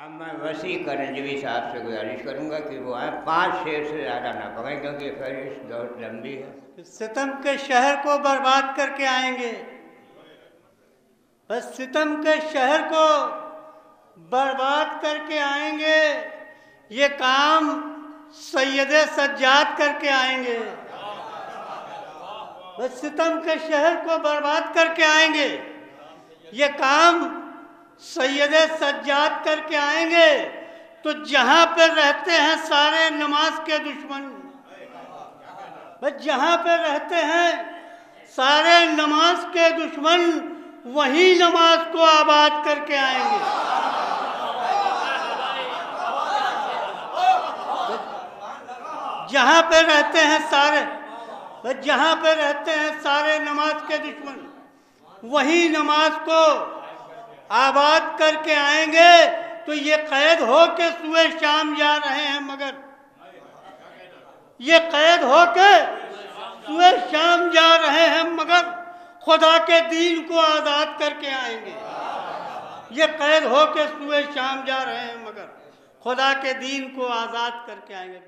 अब मैं वसीकरण जी साहब से गुजारिश करूंगा कि वो आए, 5 शेर से ज़्यादा ना पकड़ें क्योंकि फहरिस्त बहुत लंबी है। सितम के शहर को बर्बाद करके आएंगे, बस सितम के शहर को बर्बाद करके आएंगे। ये काम सैयदे सज्जाद करके आएंगे, बस सितम के शहर को बर्बाद करके आएंगे। ये काम सैयदे सज्जाद करके आएंगे। तो जहां पर रहते हैं सारे नमाज के दुश्मन, बस जहां पर रहते हैं सारे नमाज के दुश्मन, वही नमाज को आबाद करके आएंगे। जहां पे रहते हैं सारे, बस जहां पे रहते हैं सारे नमाज के दुश्मन, वही नमाज को आबाद करके आएंगे। तो ये कैद हो के सुए शाम जा रहे हैं, मगर ये कैद हो के सुए शाम जा रहे हैं, मगर खुदा के दीन को आज़ाद करके आएंगे। ये कैद हो के सुए शाम जा रहे हैं, मगर खुदा के दीन को आज़ाद करके आएंगे।